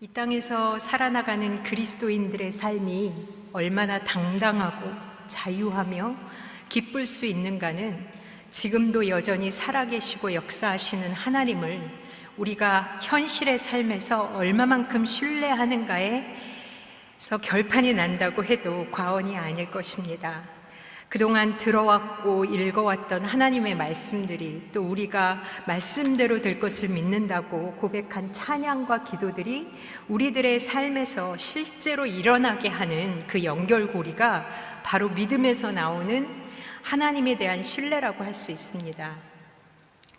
이 땅에서 살아나가는 그리스도인들의 삶이 얼마나 당당하고 자유하며 기쁠 수 있는가는 지금도 여전히 살아계시고 역사하시는 하나님을 우리가 현실의 삶에서 얼마만큼 신뢰하는가에서 결판이 난다고 해도 과언이 아닐 것입니다. 그동안 들어왔고 읽어왔던 하나님의 말씀들이 또 우리가 말씀대로 될 것을 믿는다고 고백한 찬양과 기도들이 우리들의 삶에서 실제로 일어나게 하는 그 연결고리가 바로 믿음에서 나오는 하나님에 대한 신뢰라고 할 수 있습니다.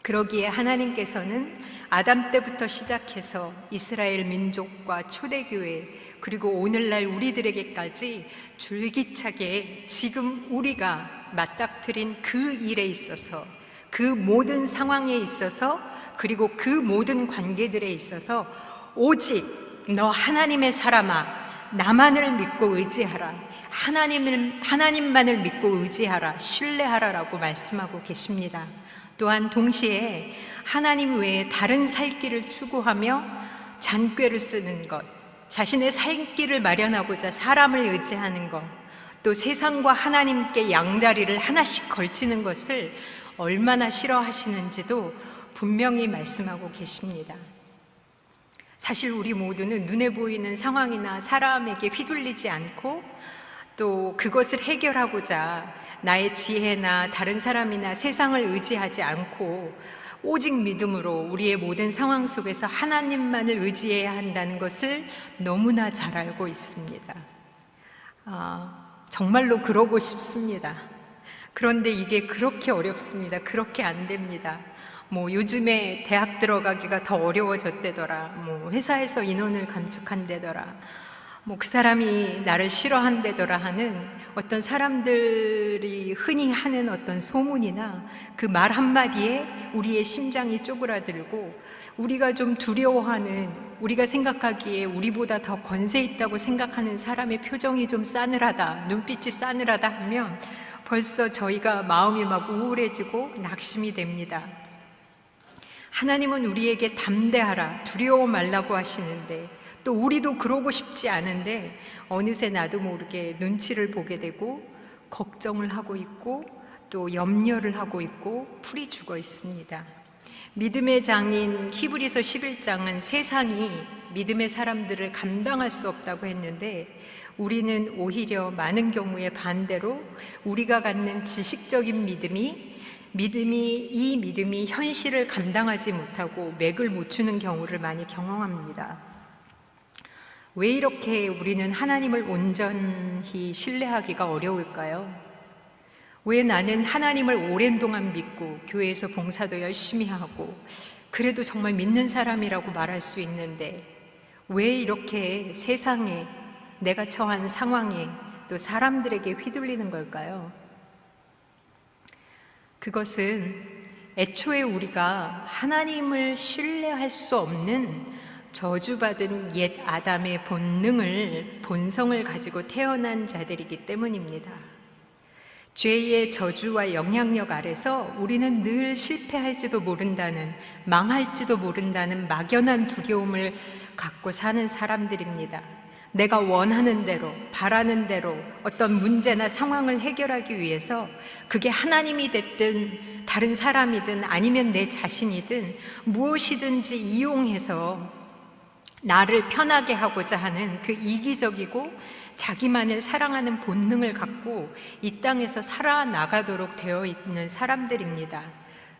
그러기에 하나님께서는 아담 때부터 시작해서 이스라엘 민족과 초대교회 그리고 오늘날 우리들에게까지 줄기차게 지금 우리가 맞닥뜨린 그 일에 있어서 그 모든 상황에 있어서 그리고 그 모든 관계들에 있어서 오직 너 하나님의 사람아 나만을 믿고 의지하라 하나님만을 믿고 의지하라 신뢰하라라고 말씀하고 계십니다. 또한 동시에 하나님 외에 다른 살 길을 추구하며 잔꾀를 쓰는 것 자신의 살 길을 마련하고자 사람을 의지하는 것, 또 세상과 하나님께 양다리를 하나씩 걸치는 것을 얼마나 싫어하시는지도 분명히 말씀하고 계십니다. 사실 우리 모두는 눈에 보이는 상황이나 사람에게 휘둘리지 않고 또 그것을 해결하고자 나의 지혜나 다른 사람이나 세상을 의지하지 않고 오직 믿음으로 우리의 모든 상황 속에서 하나님만을 의지해야 한다는 것을 너무나 잘 알고 있습니다. 정말로 그러고 싶습니다. 그런데 이게 그렇게 어렵습니다. 그렇게 안 됩니다. 요즘에 대학 들어가기가 더 어려워졌대더라. 회사에서 인원을 감축한대더라. 그 사람이 나를 싫어한대더라 하는 어떤 사람들이 흔히 하는 어떤 소문이나 그 말 한마디에 우리의 심장이 쪼그라들고 우리가 좀 두려워하는 우리가 생각하기에 우리보다 더 권세 있다고 생각하는 사람의 표정이 좀 싸늘하다, 눈빛이 싸늘하다 하면 벌써 저희가 마음이 막 우울해지고 낙심이 됩니다. 하나님은 우리에게 담대하라, 두려워 말라고 하시는데 또 우리도 그러고 싶지 않은데 어느새 나도 모르게 눈치를 보게 되고 걱정을 하고 있고 또 염려를 하고 있고 풀이 죽어 있습니다. 믿음의 장인 히브리서 11장은 세상이 믿음의 사람들을 감당할 수 없다고 했는데 우리는 오히려 많은 경우에 반대로 우리가 갖는 지식적인 믿음이 이 믿음이 현실을 감당하지 못하고 맥을 못 추는 경우를 많이 경험합니다. 왜 이렇게 우리는 하나님을 온전히 신뢰하기가 어려울까요? 왜 나는 하나님을 오랜 동안 믿고 교회에서 봉사도 열심히 하고 그래도 정말 믿는 사람이라고 말할 수 있는데 왜 이렇게 세상에 내가 처한 상황에 또 사람들에게 휘둘리는 걸까요? 그것은 애초에 우리가 하나님을 신뢰할 수 없는 저주받은 옛 아담의 본성을 가지고 태어난 자들이기 때문입니다. 죄의 저주와 영향력 아래서 우리는 늘 실패할지도 모른다는, 망할지도 모른다는 막연한 두려움을 갖고 사는 사람들입니다. 내가 원하는 대로, 바라는 대로 어떤 문제나 상황을 해결하기 위해서 그게 하나님이 됐든 다른 사람이든 아니면 내 자신이든 무엇이든지 이용해서 나를 편하게 하고자 하는 그 이기적이고 자기만을 사랑하는 본능을 갖고 이 땅에서 살아나가도록 되어 있는 사람들입니다.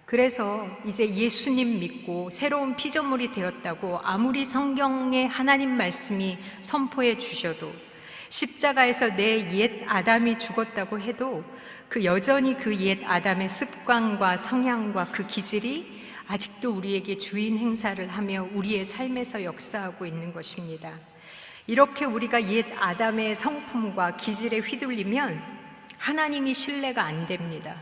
그래서 이제 예수님 믿고 새로운 피조물이 되었다고 아무리 성경의 하나님 말씀이 선포해 주셔도 십자가에서 내 옛 아담이 죽었다고 해도 그 여전히 그 옛 아담의 습관과 성향과 그 기질이 아직도 우리에게 주인 행사를 하며 우리의 삶에서 역사하고 있는 것입니다. 이렇게 우리가 옛 아담의 성품과 기질에 휘둘리면 하나님이 신뢰가 안 됩니다.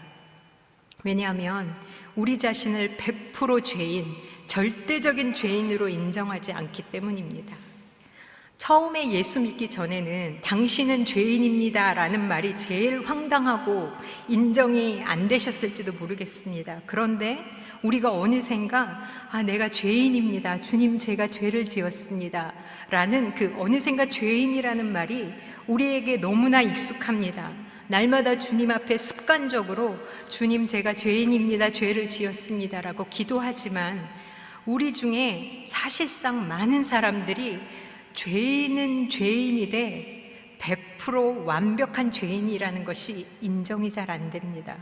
왜냐하면 우리 자신을 100% 죄인, 절대적인 죄인으로 인정하지 않기 때문입니다. 처음에 예수 믿기 전에는 당신은 죄인입니다 라는 말이 제일 황당하고 인정이 안 되셨을지도 모르겠습니다. 그런데 우리가 어느샌가 내가 죄인입니다. 주님, 제가 죄를 지었습니다. 라는 그 어느샌가 죄인이라는 말이 우리에게 너무나 익숙합니다. 날마다 주님 앞에 습관적으로 주님, 제가 죄인입니다. 죄를 지었습니다. 라고 기도하지만 우리 중에 사실상 많은 사람들이 죄인은 죄인이되 100% 완벽한 죄인이라는 것이 인정이 잘 안 됩니다.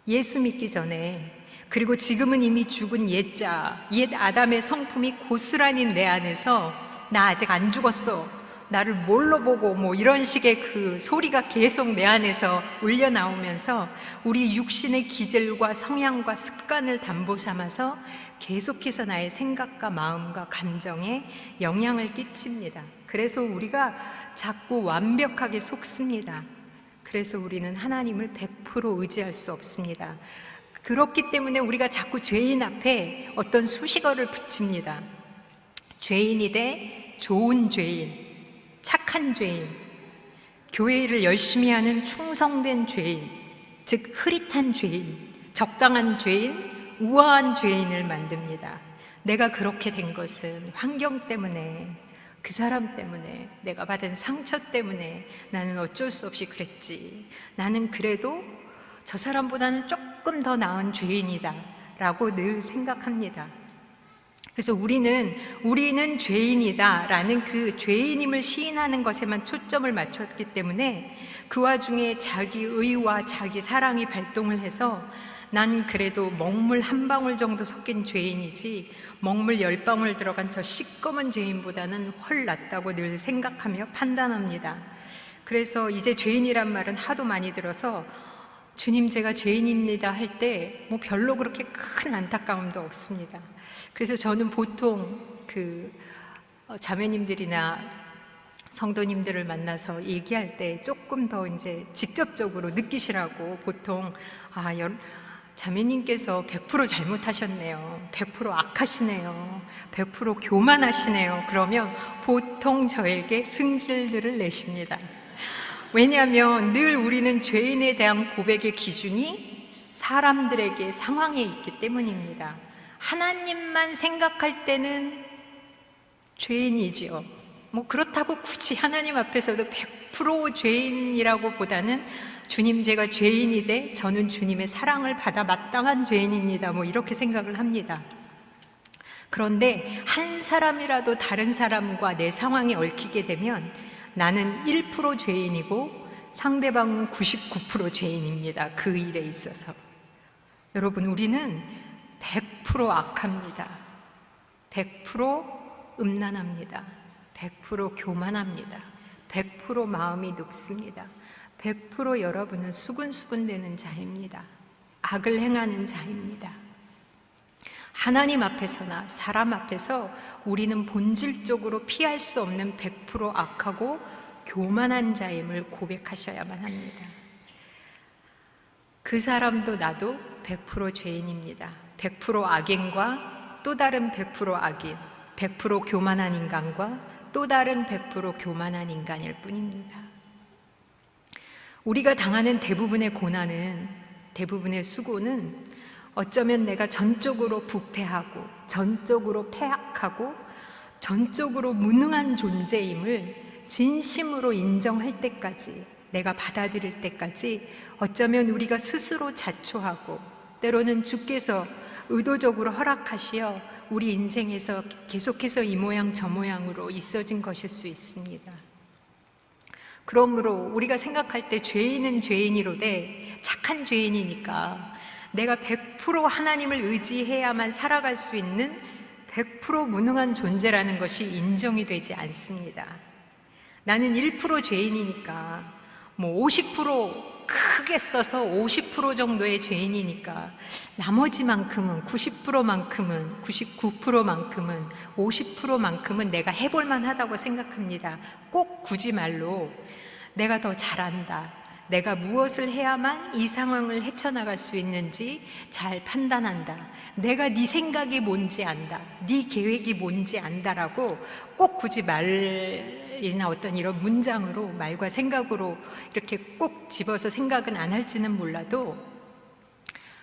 예수 믿기 전에, 그리고 지금은 이미 죽은 옛 아담의 성품이 고스란히 내 안에서 나 아직 안 죽었어, 나를 뭘로 보고 뭐 이런 식의 그 소리가 계속 내 안에서 울려 나오면서 우리 육신의 기질과 성향과 습관을 담보 삼아서 계속해서 나의 생각과 마음과 감정에 영향을 끼칩니다. 그래서 우리가 자꾸 완벽하게 속습니다. 그래서 우리는 하나님을 100% 의지할 수 없습니다. 그렇기 때문에 우리가 자꾸 죄인 앞에 어떤 수식어를 붙입니다. 죄인이 돼 좋은 죄인, 착한 죄인, 교회 일을 열심히 하는 충성된 죄인, 즉 흐릿한 죄인, 적당한 죄인, 우아한 죄인을 만듭니다. 내가 그렇게 된 것은 환경 때문에, 그 사람 때문에, 내가 받은 상처 때문에 나는 어쩔 수 없이 그랬지, 나는 그래도 저 사람보다는 조금 더 나은 죄인이다 라고 늘 생각합니다. 그래서 우리는 죄인이다 라는 그 죄인임을 시인하는 것에만 초점을 맞췄기 때문에 그 와중에 자기 의와 자기 사랑이 발동을 해서 난 그래도 먹물 한 방울 정도 섞인 죄인이지 먹물 10방울 들어간 저 시꺼먼 죄인보다는 훨 낫다고 늘 생각하며 판단합니다. 그래서 이제 죄인이란 말은 하도 많이 들어서 주님, 제가 죄인입니다 할 때 뭐 별로 그렇게 큰 안타까움도 없습니다. 그래서 저는 보통 자매님들이나 성도님들을 만나서 얘기할 때 조금 더 이제 직접적으로 느끼시라고 보통 자매님께서 100% 잘못하셨네요, 100% 악하시네요, 100% 교만하시네요, 그러면 보통 저에게 승질들을 내십니다. 왜냐하면 늘 우리는 죄인에 대한 고백의 기준이 사람들에게 상황에 있기 때문입니다. 하나님만 생각할 때는 죄인이지요. 뭐 그렇다고 굳이 하나님 앞에서도 100% 죄인이라고 보다는 주님, 제가 죄인이 돼 저는 주님의 사랑을 받아 마땅한 죄인입니다, 뭐 이렇게 생각을 합니다. 그런데 한 사람이라도 다른 사람과 내 상황이 얽히게 되면 나는 1% 죄인이고 상대방은 99% 죄인입니다. 그 일에 있어서. 여러분, 우리는 100% 악합니다. 100% 음란합니다. 100% 교만합니다. 100% 마음이 높습니다. 100% 여러분은 수근수근대는 자입니다. 악을 행하는 자입니다. 하나님 앞에서나 사람 앞에서 우리는 본질적으로 피할 수 없는 100% 악하고 교만한 자임을 고백하셔야만 합니다. 그 사람도 나도 100% 죄인입니다. 100% 악인과 또 다른 100% 악인, 100% 교만한 인간과 또 다른 100% 교만한 인간일 뿐입니다. 우리가 당하는 대부분의 고난은, 대부분의 수고는 어쩌면 내가 전적으로 부패하고 전적으로 패악하고 전적으로 무능한 존재임을 진심으로 인정할 때까지, 내가 받아들일 때까지 어쩌면 우리가 스스로 자초하고 때로는 주께서 의도적으로 허락하시어 우리 인생에서 계속해서 이 모양 저 모양으로 있어진 것일 수 있습니다. 그러므로 우리가 생각할 때 죄인은 죄인이로되 착한 죄인이니까 내가 100% 하나님을 의지해야만 살아갈 수 있는 100% 무능한 존재라는 것이 인정이 되지 않습니다. 나는 1% 죄인이니까, 뭐 50% 크게 써서 50% 정도의 죄인이니까 나머지만큼은, 90%만큼은, 99%만큼은, 50%만큼은 내가 해볼만 하다고 생각합니다. 꼭 굳이 말로 내가 더 잘한다, 내가 무엇을 해야만 이 상황을 헤쳐나갈 수 있는지 잘 판단한다, 내가 네 생각이 뭔지 안다, 네 계획이 뭔지 안다라고 꼭 굳이 말이나 어떤 이런 문장으로, 말과 생각으로 이렇게 꼭 집어서 생각은 안 할지는 몰라도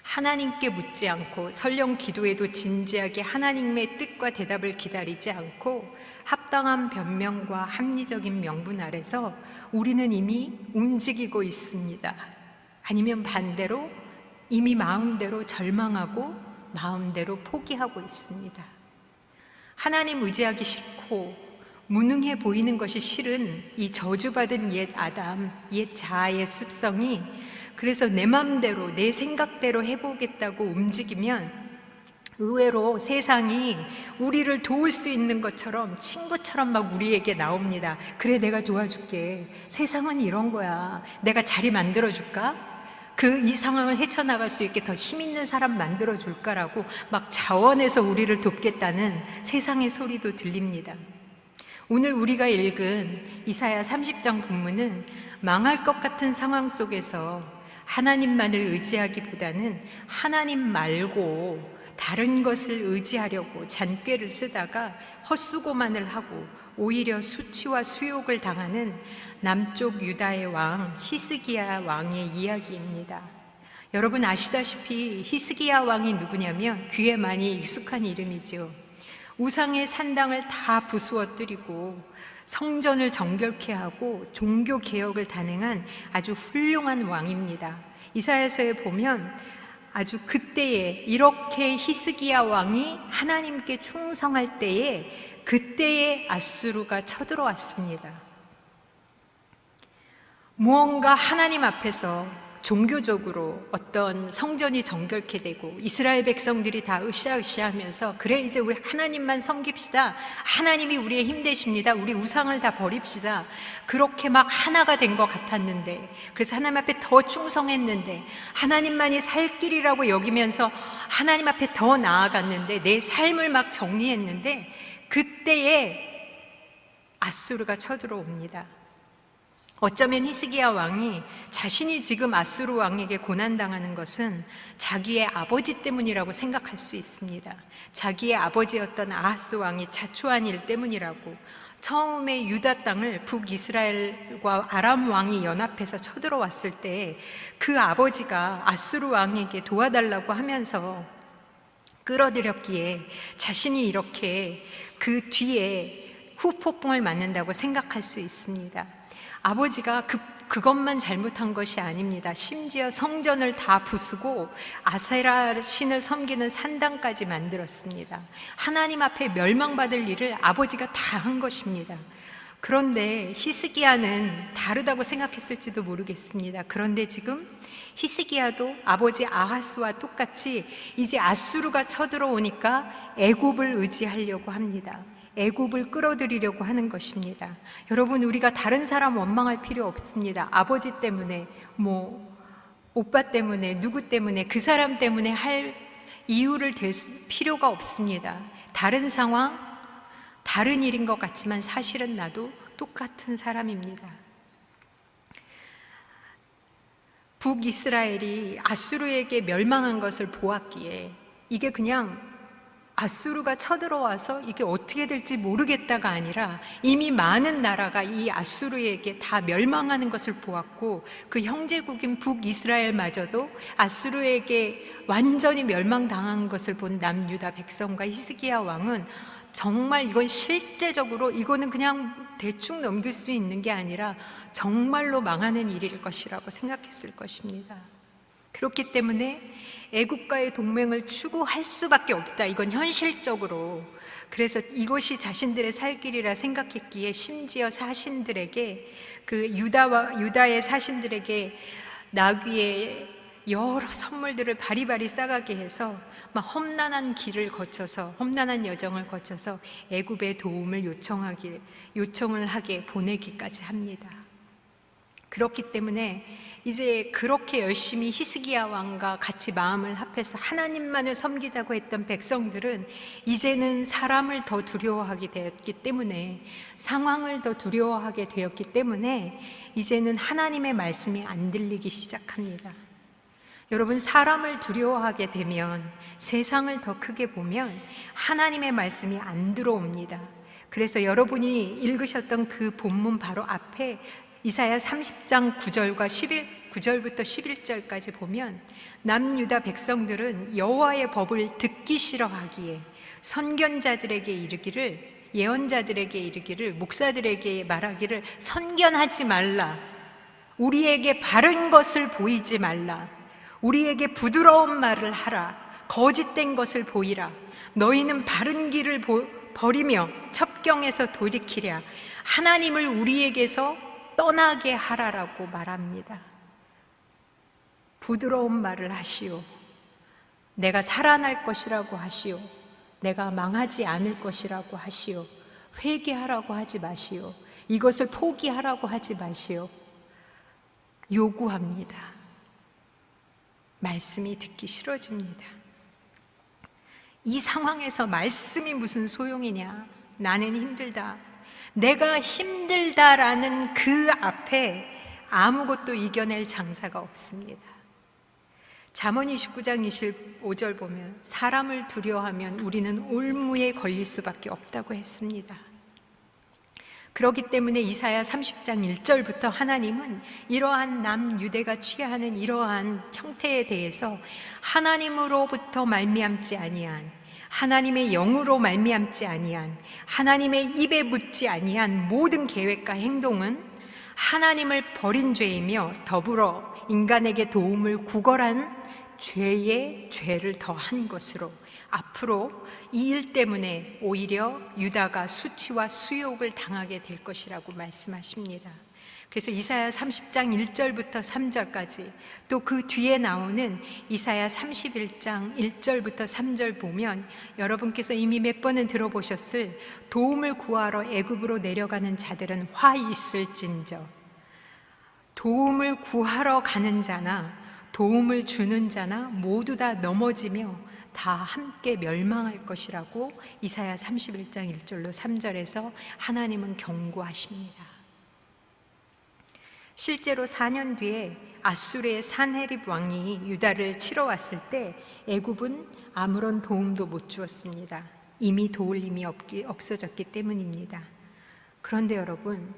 하나님께 묻지 않고 설령 기도에도 진지하게 하나님의 뜻과 대답을 기다리지 않고 합당한 변명과 합리적인 명분 아래서 우리는 이미 움직이고 있습니다. 아니면 반대로 이미 마음대로 절망하고 마음대로 포기하고 있습니다. 하나님 의지하기 싫고 무능해 보이는 것이 싫은 이 저주받은 옛 아담, 옛 자아의 습성이 그래서 내 맘대로 내 생각대로 해보겠다고 움직이면 의외로 세상이 우리를 도울 수 있는 것처럼 친구처럼 막 우리에게 나옵니다. 그래, 내가 도와줄게. 세상은 이런 거야. 내가 자리 만들어줄까? 이 상황을 헤쳐나갈 수 있게 더 힘 있는 사람 만들어줄까라고 막 자원해서 우리를 돕겠다는 세상의 소리도 들립니다. 오늘 우리가 읽은 이사야 30장 본문은 망할 것 같은 상황 속에서 하나님만을 의지하기보다는 하나님 말고 다른 것을 의지하려고 잔꾀를 쓰다가 헛수고만을 하고 오히려 수치와 수욕을 당하는 남쪽 유다의 왕 히스기야 왕의 이야기입니다. 여러분 아시다시피 히스기야 왕이 누구냐면 귀에 많이 익숙한 이름이죠. 우상의 산당을 다 부수어뜨리고 성전을 정결케 하고 종교 개혁을 단행한 아주 훌륭한 왕입니다. 이사야서에 보면 아주 그때에 이렇게 히스기야 왕이 하나님께 충성할 때에 그때에 아수르가 쳐들어왔습니다. 무언가 하나님 앞에서 종교적으로 어떤 성전이 정결케 되고 이스라엘 백성들이 다 으쌰으쌰하면서 그래 이제 우리 하나님만 섬깁시다. 하나님이 우리의 힘 되십니다. 우리 우상을 다 버립시다. 그렇게 막 하나가 된 것 같았는데 그래서 하나님 앞에 더 충성했는데 하나님만이 살 길이라고 여기면서 하나님 앞에 더 나아갔는데 내 삶을 막 정리했는데 그때에 아수르가 쳐들어옵니다. 어쩌면 히스기야 왕이 자신이 지금 아수르 왕에게 고난당하는 것은 자기의 아버지 때문이라고 생각할 수 있습니다. 자기의 아버지였던 아하스 왕이 자초한 일 때문이라고. 처음에 유다 땅을 북이스라엘과 아람 왕이 연합해서 쳐들어왔을 때 그 아버지가 아수르 왕에게 도와달라고 하면서 끌어들였기에 자신이 이렇게 그 뒤에 후폭풍을 맞는다고 생각할 수 있습니다. 아버지가 그것만 잘못한 것이 아닙니다. 심지어 성전을 다 부수고 아세라 신을 섬기는 산당까지 만들었습니다. 하나님 앞에 멸망받을 일을 아버지가 다 한 것입니다. 그런데 히스기야는 다르다고 생각했을지도 모르겠습니다. 그런데 지금 히스기야도 아버지 아하스와 똑같이 이제 아수르가 쳐들어오니까 애굽을 의지하려고 합니다. 애굽을 끌어들이려고 하는 것입니다. 여러분, 우리가 다른 사람 원망할 필요 없습니다. 아버지 때문에, 오빠 때문에, 누구 때문에, 그 사람 때문에 할 이유를 댈 필요가 없습니다. 다른 상황, 다른 일인 것 같지만 사실은 나도 똑같은 사람입니다. 북이스라엘이 아수르에게 멸망한 것을 보았기에 이게 그냥 아수르가 쳐들어와서 이게 어떻게 될지 모르겠다가 아니라 이미 많은 나라가 이 아수르에게 다 멸망하는 것을 보았고 그 형제국인 북이스라엘마저도 아수르에게 완전히 멸망당한 것을 본 남유다 백성과 히스기야 왕은 정말 이건 실제적으로 이거는 그냥 대충 넘길 수 있는 게 아니라 정말로 망하는 일일 것이라고 생각했을 것입니다. 그렇기 때문에 애국과의 동맹을 추구할 수밖에 없다. 이건 현실적으로. 그래서 이것이 자신들의 살 길이라 생각했기에 심지어 사신들에게 유다의 사신들에게 나귀의 여러 선물들을 바리바리 싸가게 해서 막 험난한 길을 거쳐서 험난한 여정을 거쳐서 애굽의 도움을 요청을 하게 보내기까지 합니다. 그렇기 때문에 이제 그렇게 열심히 히스기야 왕과 같이 마음을 합해서 하나님만을 섬기자고 했던 백성들은 이제는 사람을 더 두려워하게 되었기 때문에 상황을 더 두려워하게 되었기 때문에 이제는 하나님의 말씀이 안 들리기 시작합니다. 여러분, 사람을 두려워하게 되면 세상을 더 크게 보면 하나님의 말씀이 안 들어옵니다. 그래서 여러분이 읽으셨던 그 본문 바로 앞에 이사야 30장 9절과 9절부터 11절까지 보면 남유다 백성들은 여호와의 법을 듣기 싫어하기에 선견자들에게 이르기를, 예언자들에게 이르기를, 목사들에게 말하기를, 선견하지 말라, 우리에게 바른 것을 보이지 말라, 우리에게 부드러운 말을 하라, 거짓된 것을 보이라, 너희는 바른 길을 버리며 첩경에서 돌이키랴, 하나님을 우리에게서 떠나게 하라라고 말합니다. 부드러운 말을 하시오, 내가 살아날 것이라고 하시오, 내가 망하지 않을 것이라고 하시오, 회개하라고 하지 마시오, 이것을 포기하라고 하지 마시오. 요구합니다. 말씀이 듣기 싫어집니다. 이 상황에서 말씀이 무슨 소용이냐, 나는 힘들다, 내가 힘들다라는 그 앞에 아무것도 이겨낼 장사가 없습니다. 잠언 29장 25절 보면 사람을 두려워하면 우리는 올무에 걸릴 수밖에 없다고 했습니다. 그렇기 때문에 이사야 30장 1절부터 하나님은 이러한 남유대가 취하는 이러한 형태에 대해서 하나님으로부터 말미암지 아니한, 하나님의 영으로 말미암지 아니한, 하나님의 입에 묻지 아니한 모든 계획과 행동은 하나님을 버린 죄이며 더불어 인간에게 도움을 구걸한 죄에 죄를 더한 것으로 앞으로 이 일 때문에 오히려 유다가 수치와 수욕을 당하게 될 것이라고 말씀하십니다. 그래서 이사야 30장 1절부터 3절까지 또 그 뒤에 나오는 이사야 31장 1절부터 3절 보면 여러분께서 이미 몇 번은 들어보셨을 도움을 구하러 애굽으로 내려가는 자들은 화 있을진저, 도움을 구하러 가는 자나 도움을 주는 자나 모두 다 넘어지며 다 함께 멸망할 것이라고 이사야 31장 1절로 3절에서 하나님은 경고하십니다. 실제로 4년 뒤에 아수르의 산헤립 왕이 유다를 치러 왔을 때 애굽은 아무런 도움도 못 주었습니다. 이미 도울 힘이 없어졌기 때문입니다. 그런데 여러분,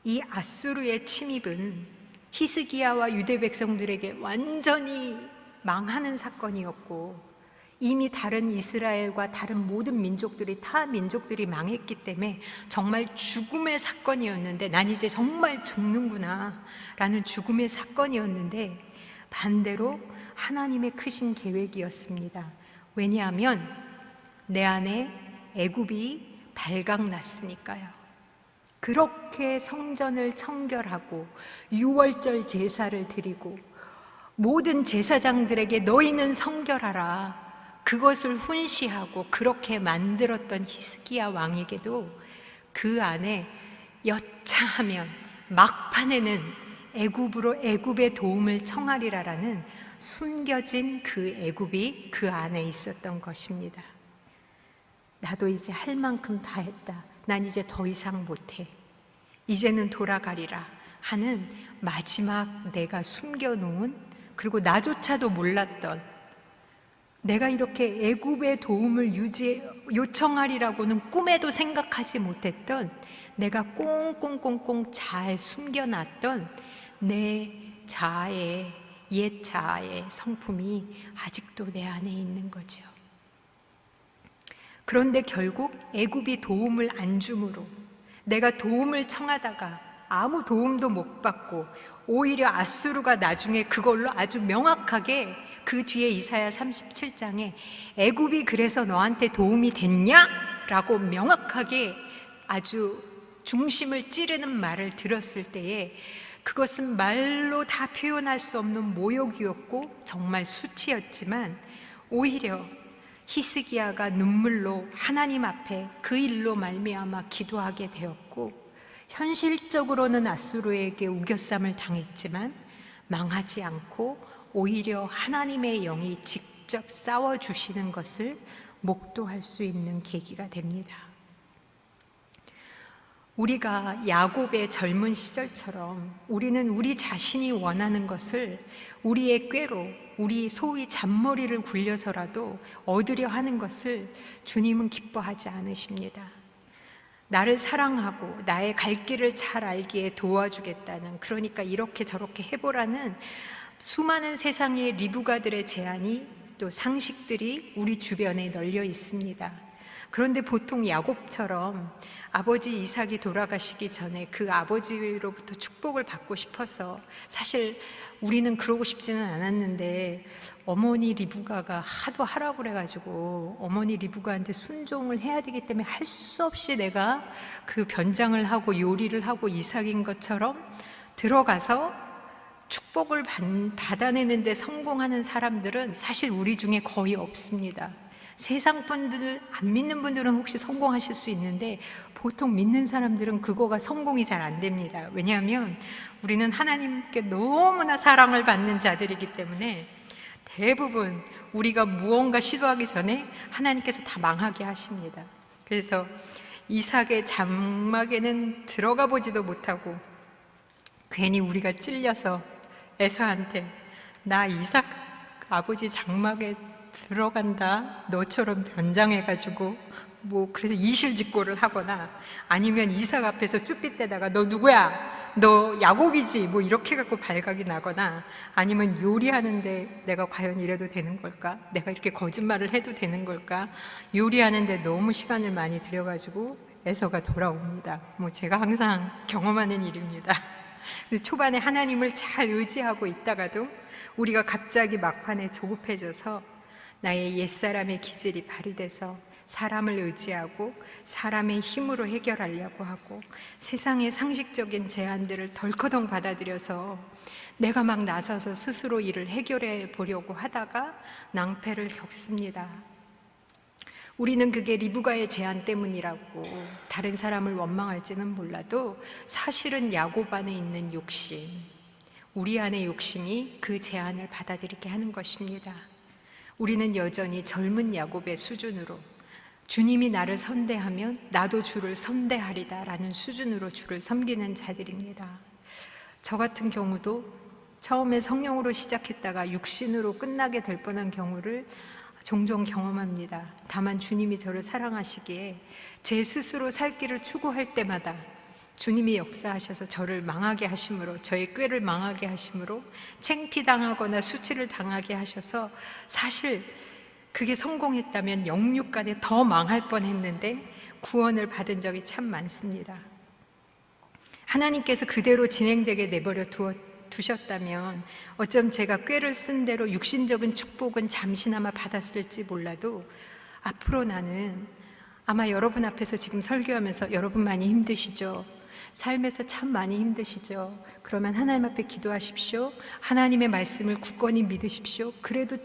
이 아수르의 침입은 히스기야와 유대 백성들에게 완전히 망하는 사건이었고 이미 다른 이스라엘과 다른 모든 민족들이, 타 민족들이 망했기 때문에 정말 죽음의 사건이었는데, 난 이제 정말 죽는구나 라는 죽음의 사건이었는데 반대로 하나님의 크신 계획이었습니다. 왜냐하면 내 안에 애굽이 발각났으니까요. 그렇게 성전을 청결하고 유월절 제사를 드리고 모든 제사장들에게 너희는 성결하라, 그것을 훈시하고 그렇게 만들었던 히스기야 왕에게도 그 안에 여차하면 막판에는 애굽의 도움을 청하리라라는 숨겨진 그 애굽이 그 안에 있었던 것입니다. 나도 이제 할 만큼 다 했다, 난 이제 더 이상 못해, 이제는 돌아가리라 하는 마지막 내가 숨겨놓은, 그리고 나조차도 몰랐던, 내가 이렇게 애굽의 도움을 요청하리라고는 꿈에도 생각하지 못했던, 내가 꽁꽁꽁꽁 잘 숨겨놨던 내 자아의, 옛 자아의 성품이 아직도 내 안에 있는 거죠. 그런데 결국 애굽이 도움을 안 줌으로 내가 도움을 청하다가 아무 도움도 못 받고 오히려 아수르가 나중에 그걸로 아주 명확하게 그 뒤에 이사야 37장에 애굽이 그래서 너한테 도움이 됐냐? 라고 명확하게 아주 중심을 찌르는 말을 들었을 때에 그것은 말로 다 표현할 수 없는 모욕이었고 정말 수치였지만 오히려 히스기야가 눈물로 하나님 앞에 그 일로 말미암아 기도하게 되었고, 현실적으로는 아수르에게 우겨쌈을 당했지만 망하지 않고 오히려 하나님의 영이 직접 싸워주시는 것을 목도할 수 있는 계기가 됩니다. 우리가 야곱의 젊은 시절처럼 우리는 우리 자신이 원하는 것을 우리의 꾀로, 우리 소위 잔머리를 굴려서라도 얻으려 하는 것을 주님은 기뻐하지 않으십니다. 나를 사랑하고 나의 갈 길을 잘 알기에 도와주겠다는, 그러니까 이렇게 저렇게 해보라는 수많은 세상의 리브가들의 제안이, 또 상식들이 우리 주변에 널려 있습니다. 그런데 보통 야곱처럼 아버지 이삭이 돌아가시기 전에 그 아버지로부터 축복을 받고 싶어서, 사실 우리는 그러고 싶지는 않았는데 어머니 리브가가 하도 하라고 그래가지고 어머니 리브가한테 순종을 해야 되기 때문에 할 수 없이 내가 그 변장을 하고 요리를 하고 이삭인 것처럼 들어가서 축복을 받아내는데 성공하는 사람들은 사실 우리 중에 거의 없습니다. 세상 분들, 안 믿는 분들은 혹시 성공하실 수 있는데 보통 믿는 사람들은 그거가 성공이 잘 안 됩니다. 왜냐하면 우리는 하나님께 너무나 사랑을 받는 자들이기 때문에 대부분 우리가 무언가 시도하기 전에 하나님께서 다 망하게 하십니다. 그래서 이삭의 장막에는 들어가 보지도 못하고 괜히 우리가 찔려서 에서한테 나 이삭 아버지 장막에 들어간다, 너처럼 변장해가지고 뭐 그래서 이실직고를 하거나, 아니면 이삭 앞에서 쭈삣대다가 너 누구야? 너 야곱이지? 뭐 이렇게 갖고 발각이 나거나, 아니면 요리하는데 내가 과연 이래도 되는 걸까? 내가 이렇게 거짓말을 해도 되는 걸까? 요리하는데 너무 시간을 많이 들여가지고 에서가 돌아옵니다. 뭐 제가 항상 경험하는 일입니다. 그래서 초반에 하나님을 잘 의지하고 있다가도 우리가 갑자기 막판에 조급해져서 나의 옛사람의 기질이 발휘돼서 사람을 의지하고 사람의 힘으로 해결하려고 하고 세상의 상식적인 제안들을 덜커덩 받아들여서 내가 막 나서서 스스로 일을 해결해 보려고 하다가 낭패를 겪습니다. 우리는 그게 리브가의 제안 때문이라고 다른 사람을 원망할지는 몰라도 사실은 야곱 안에 있는 욕심, 우리 안의 욕심이 그 제안을 받아들이게 하는 것입니다. 우리는 여전히 젊은 야곱의 수준으로 주님이 나를 선대하면 나도 주를 선대하리다 라는 수준으로 주를 섬기는 자들입니다. 저 같은 경우도 처음에 성령으로 시작했다가 육신으로 끝나게 될 뻔한 경우를 종종 경험합니다. 다만 주님이 저를 사랑하시기에 제 스스로 살 길을 추구할 때마다 주님이 역사하셔서 저를 망하게 하심으로, 저의 꾀를 망하게 하심으로 창피당하거나 수치를 당하게 하셔서, 사실 그게 성공했다면 영육간에 더 망할 뻔했는데 구원을 받은 적이 참 많습니다. 하나님께서 그대로 진행되게 내버려 두셨다면 어쩜 제가 꾀를 쓴 대로 육신적인 축복은 잠시나마 받았을지 몰라도 앞으로 나는 아마 여러분 앞에서 지금 설교하면서 여러분 많이 힘드시죠? 삶에서 참 많이 힘드시죠? 그러면 하나님 앞에 기도하십시오. 하나님의 말씀을 굳건히 믿으십시오. 그래도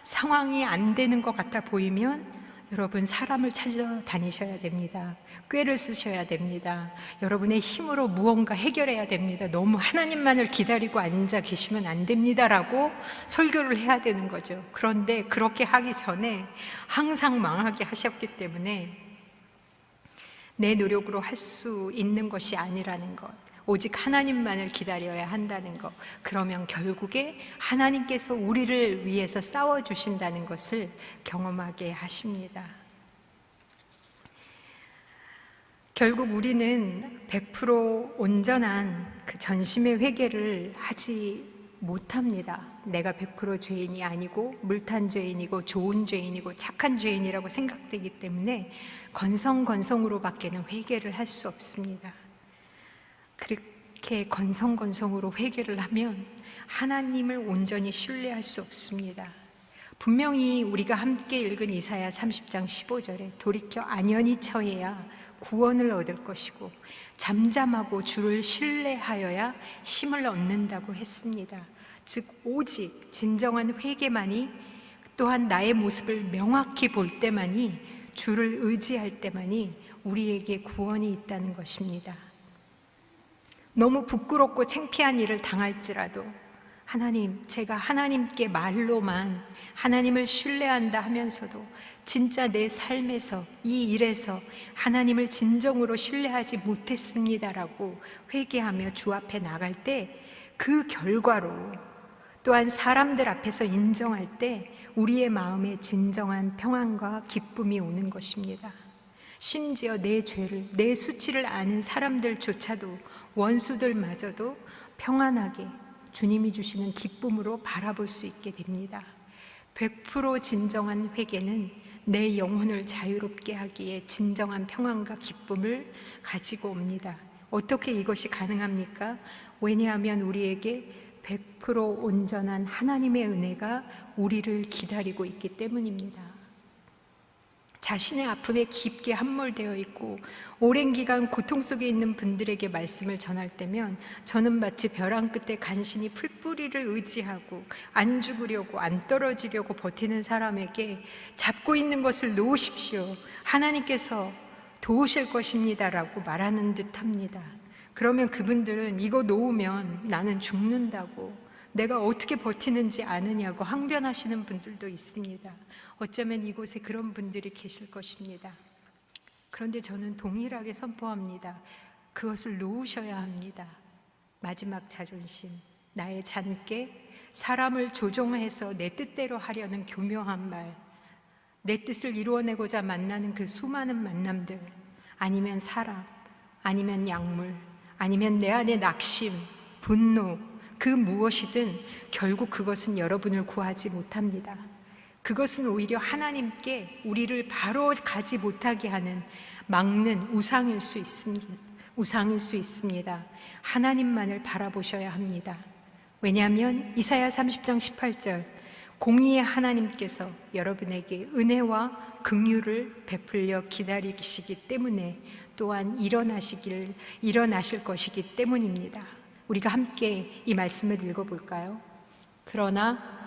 상황이 안 되는 것 같아 보이면 여러분 사람을 찾아다니셔야 됩니다. 꾀를 쓰셔야 됩니다. 여러분의 힘으로 무언가 해결해야 됩니다. 너무 하나님만을 기다리고 앉아 계시면 안 됩니다라고 설교를 해야 되는 거죠. 그런데 그렇게 하기 전에 항상 망하게 하셨기 때문에 내 노력으로 할 수 있는 것이 아니라는 것, 오직 하나님만을 기다려야 한다는 것, 그러면 결국에 하나님께서 우리를 위해서 싸워주신다는 것을 경험하게 하십니다. 결국 우리는 100% 온전한 그 전심의 회개를 하지 못합니다. 내가 100% 죄인이 아니고 물탄 죄인이고 좋은 죄인이고 착한 죄인이라고 생각되기 때문에 건성건성으로밖에는 회개를 할 수 없습니다. 그렇게 건성건성으로 회개를 하면 하나님을 온전히 신뢰할 수 없습니다. 분명히 우리가 함께 읽은 이사야 30장 15절에 돌이켜 안연히 처해야 구원을 얻을 것이고 잠잠하고 주를 신뢰하여야 힘을 얻는다고 했습니다. 즉 오직 진정한 회개만이, 또한 나의 모습을 명확히 볼 때만이, 주를 의지할 때만이 우리에게 구원이 있다는 것입니다. 너무 부끄럽고 창피한 일을 당할지라도 하나님, 제가 하나님께 말로만 하나님을 신뢰한다 하면서도 진짜 내 삶에서, 이 일에서 하나님을 진정으로 신뢰하지 못했습니다라고 회개하며 주 앞에 나갈 때 그 결과로, 또한 사람들 앞에서 인정할 때 우리의 마음에 진정한 평안과 기쁨이 오는 것입니다. 심지어 내 죄를, 내 수치를 아는 사람들조차도, 원수들마저도 평안하게 주님이 주시는 기쁨으로 바라볼 수 있게 됩니다. 100% 진정한 회개는 내 영혼을 자유롭게 하기에 진정한 평안과 기쁨을 가지고 옵니다. 어떻게 이것이 가능합니까? 왜냐하면 우리에게 100% 온전한 하나님의 은혜가 우리를 기다리고 있기 때문입니다. 자신의 아픔에 깊게 함몰되어 있고 오랜 기간 고통 속에 있는 분들에게 말씀을 전할 때면 저는 마치 벼랑 끝에 간신히 풀뿌리를 의지하고 안 죽으려고, 안 떨어지려고 버티는 사람에게 잡고 있는 것을 놓으십시오, 하나님께서 도우실 것입니다 라고 말하는 듯 합니다. 그러면 그분들은 이거 놓으면 나는 죽는다고, 내가 어떻게 버티는지 아느냐고 항변하시는 분들도 있습니다. 어쩌면 이곳에 그런 분들이 계실 것입니다. 그런데 저는 동일하게 선포합니다. 그것을 놓으셔야 합니다. 마지막 자존심, 나의 잔깨, 사람을 조종해서 내 뜻대로 하려는 교묘한 말, 내 뜻을 이루어내고자 만나는 그 수많은 만남들, 아니면 사람, 아니면 약물, 아니면 내 안의 낙심, 분노, 그 무엇이든 결국 그것은 여러분을 구하지 못합니다. 그것은 오히려 하나님께 우리를 바로 가지 못하게 하는 막는 우상일 수 있습니다. 하나님만을 바라보셔야 합니다. 왜냐하면 이사야 30장 18절, 공의의 하나님께서 여러분에게 은혜와 긍휼을 베풀려 기다리시기 때문에, 또한 일어나실 것이기 때문입니다. 우리가 함께 이 말씀을 읽어볼까요? 그러나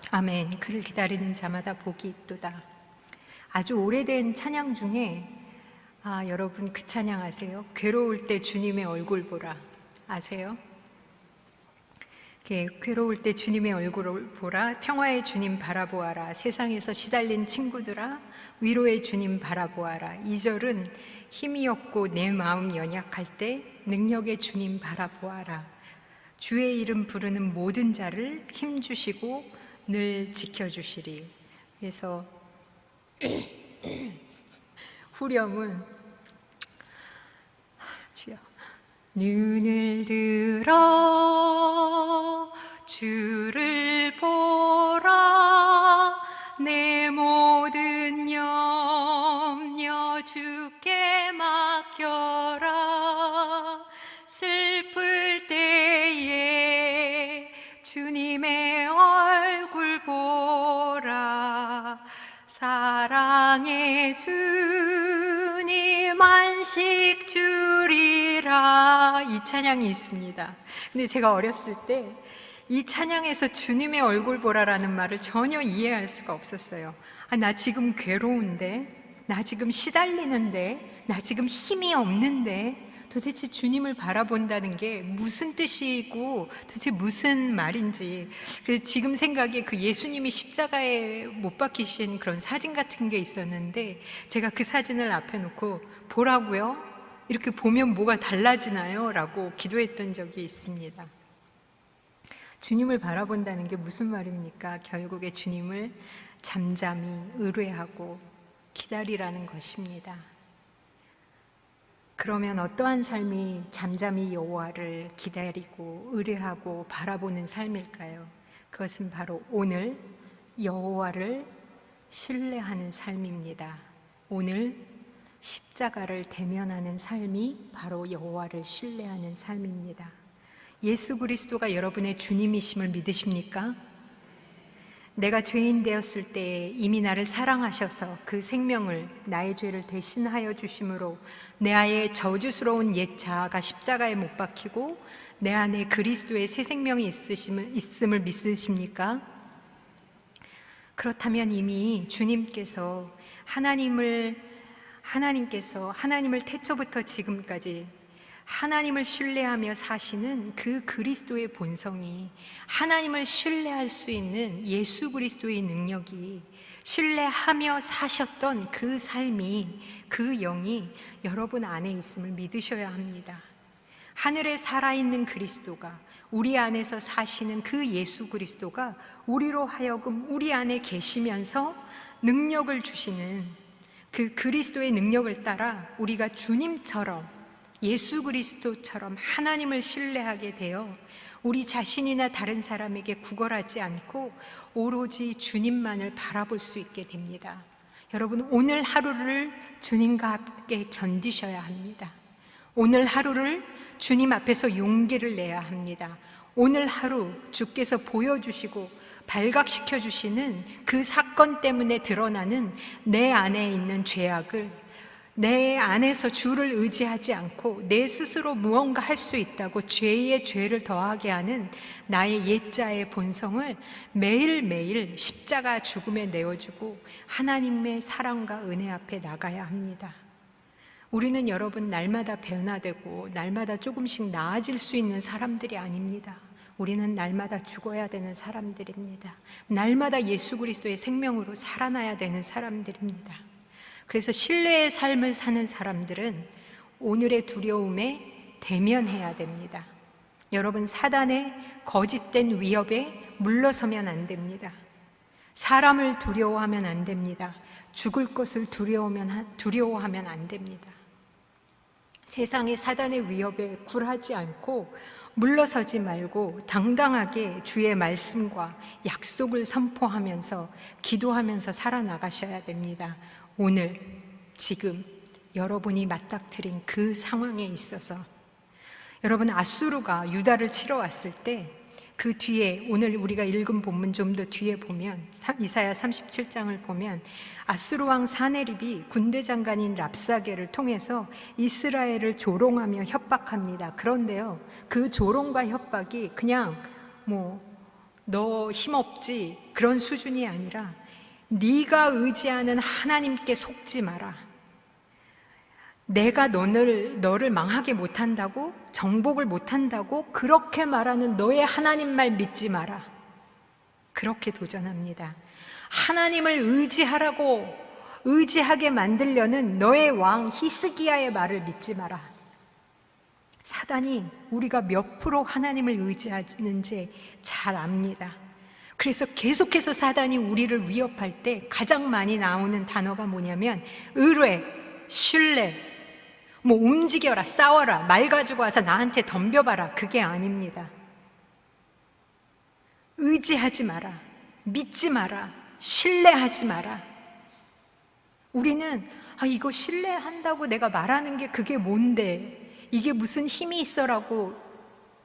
아멘. 그를 기다리는 자마다 복이 있도다. 아주 오래된 찬양 중에 여러분 그 찬양 아세요? 괴로울 때 주님의 얼굴 보라. 아세요? 괴로울 때 주님의 얼굴을 보라, 평화의 주님 바라보아라, 세상에서 시달린 친구들아 위로의 주님 바라보아라. 2절은 힘이 없고 내 마음 연약할 때 능력의 주님 바라보아라. 주의 이름 부르는 모든 자를 힘주시고 늘 지켜주시리. 그래서 후렴은 주여 눈을 들어 주를 보라, 내 모든 염려 주께 맡겨라. 슬플 때에 주님의 얼굴 보라, 사랑의 주님 안식 주리라. 이 찬양이 있습니다. 근데 제가 어렸을 때 이 찬양에서 주님의 얼굴 보라라는 말을 전혀 이해할 수가 없었어요. 나 지금 괴로운데, 나 지금 시달리는데, 나 지금 힘이 없는데 도대체 주님을 바라본다는 게 무슨 뜻이고 도대체 무슨 말인지. 그래서 지금 생각에 그 예수님이 십자가에 못 박히신 그런 사진 같은 게 있었는데, 제가 그 사진을 앞에 놓고 보라고요? 이렇게 보면 뭐가 달라지나요? 라고 기도했던 적이 있습니다. 주님을 바라본다는 게 무슨 말입니까? 결국에 주님을 잠잠히 의뢰하고 기다리라는 것입니다. 그러면 어떠한 삶이 잠잠히 여호와를 기다리고 의뢰하고 바라보는 삶일까요? 그것은 바로 오늘 여호와를 신뢰하는 삶입니다. 오늘 십자가를 대면하는 삶이 바로 여호와를 신뢰하는 삶입니다. 예수 그리스도가 여러분의 주님이심을 믿으십니까? 내가 죄인 되었을 때 이미 나를 사랑하셔서 그 생명을, 나의 죄를 대신하여 주심으로 내 안에 저주스러운 옛 자아가 십자가에 못 박히고 내 안에 그리스도의 새 생명이 있음을 믿으십니까? 그렇다면 이미 주님께서 하나님을 태초부터 지금까지 하나님을 신뢰하며 사시는 그 그리스도의 본성이, 하나님을 신뢰할 수 있는 예수 그리스도의 능력이 신뢰하며 사셨던 그 삶이, 그 영이 여러분 안에 있음을 믿으셔야 합니다. 하늘에 살아있는 그리스도가, 우리 안에서 사시는 그 예수 그리스도가 우리로 하여금 우리 안에 계시면서 능력을 주시는 그 그리스도의 능력을 따라 우리가 주님처럼, 예수 그리스도처럼 하나님을 신뢰하게 되어 우리 자신이나 다른 사람에게 구걸하지 않고 오로지 주님만을 바라볼 수 있게 됩니다. 여러분, 오늘 하루를 주님과 함께 견디셔야 합니다. 오늘 하루를 주님 앞에서 용기를 내야 합니다. 오늘 하루 주께서 보여주시고 발각시켜 주시는 그 사건 때문에 드러나는 내 안에 있는 죄악을, 내 안에서 주를 의지하지 않고 내 스스로 무언가 할 수 있다고 죄의 죄를 더하게 하는 나의 옛자의 본성을 매일매일 십자가 죽음에 내어주고 하나님의 사랑과 은혜 앞에 나가야 합니다. 우리는 여러분, 날마다 변화되고 날마다 조금씩 나아질 수 있는 사람들이 아닙니다. 우리는 날마다 죽어야 되는 사람들입니다. 날마다 예수 그리스도의 생명으로 살아나야 되는 사람들입니다. 그래서 신뢰의 삶을 사는 사람들은 오늘의 두려움에 대면해야 됩니다. 여러분, 사단의 거짓된 위협에 물러서면 안 됩니다. 사람을 두려워하면 안 됩니다. 죽을 것을 두려워하면 안 됩니다. 세상의 사단의 위협에 굴하지 않고 물러서지 말고 당당하게 주의 말씀과 약속을 선포하면서 기도하면서 살아나가셔야 됩니다. 오늘, 지금 여러분이 맞닥뜨린 그 상황에 있어서, 여러분, 아수르가 유다를 치러 왔을 때 그 뒤에, 오늘 우리가 읽은 본문 좀 더 뒤에 보면, 이사야 37장을 보면 아수르 왕 사네립이 군대 장관인 랍사게를 통해서 이스라엘을 조롱하며 협박합니다. 그런데요, 그 조롱과 협박이 그냥 너 힘없지 그런 수준이 아니라, 네가 의지하는 하나님께 속지 마라. 내가 너를 망하게 못한다고, 정복을 못한다고 그렇게 말하는 너의 하나님 말 믿지 마라. 그렇게 도전합니다. 하나님을 의지하게 만들려는 너의 왕 히스기야의 말을 믿지 마라. 사단이 우리가 몇 프로 하나님을 의지하는지 잘 압니다. 그래서 계속해서 사단이 우리를 위협할 때 가장 많이 나오는 단어가 뭐냐면 의뢰, 신뢰, 움직여라, 싸워라, 말 가지고 와서 나한테 덤벼봐라. 그게 아닙니다. 의지하지 마라, 믿지 마라, 신뢰하지 마라. 우리는 이거 신뢰한다고 내가 말하는 게 그게 뭔데, 이게 무슨 힘이 있어라고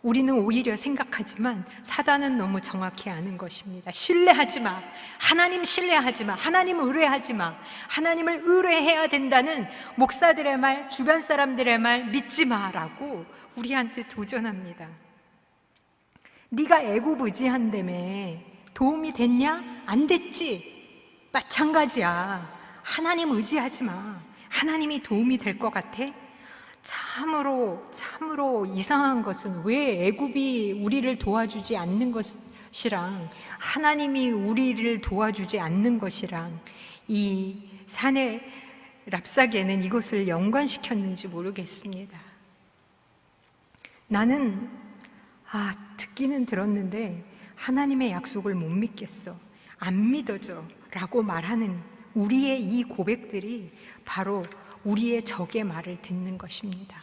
우리는 오히려 생각하지만 사단은 너무 정확히 아는 것입니다. 신뢰하지 마, 하나님 신뢰하지 마, 하나님 의뢰하지 마, 하나님을 의뢰해야 된다는 목사들의 말, 주변 사람들의 말 믿지 마라고 우리한테 도전합니다. 네가 애굽 의지한다며 도움이 됐냐? 안 됐지. 마찬가지야. 하나님 의지하지 마. 하나님이 도움이 될 것 같아? 참으로 이상한 것은 왜 애굽이 우리를 도와주지 않는 것이랑 하나님이 우리를 도와주지 않는 것이랑 이 산의 랍사게는 이것을 연관시켰는지 모르겠습니다. 나는 듣기는 들었는데 하나님의 약속을 못 믿겠어, 안 믿어져 라고 말하는 우리의 이 고백들이 바로 우리의 적의 말을 듣는 것입니다.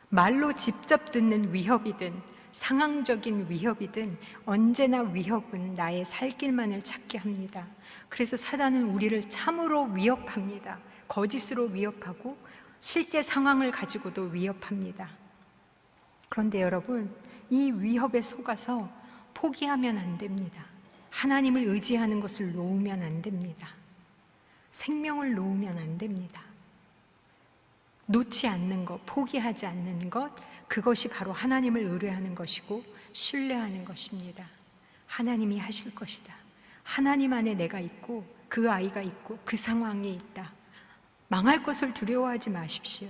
말로 직접 듣는 위협이든 상황적인 위협이든 언제나 위협은 나의 살 길만을 찾게 합니다. 그래서 사단은 우리를 참으로 위협합니다. 거짓으로 위협하고 실제 상황을 가지고도 위협합니다. 그런데 여러분, 이 위협에 속아서 포기하면 안 됩니다. 하나님을 의지하는 것을 놓으면 안 됩니다. 생명을 놓으면 안 됩니다. 놓지 않는 것, 포기하지 않는 것, 그것이 바로 하나님을 의뢰하는 것이고 신뢰하는 것입니다. 하나님이 하실 것이다. 하나님 안에 내가 있고 그 아이가 있고 그 상황이 있다. 망할 것을 두려워하지 마십시오.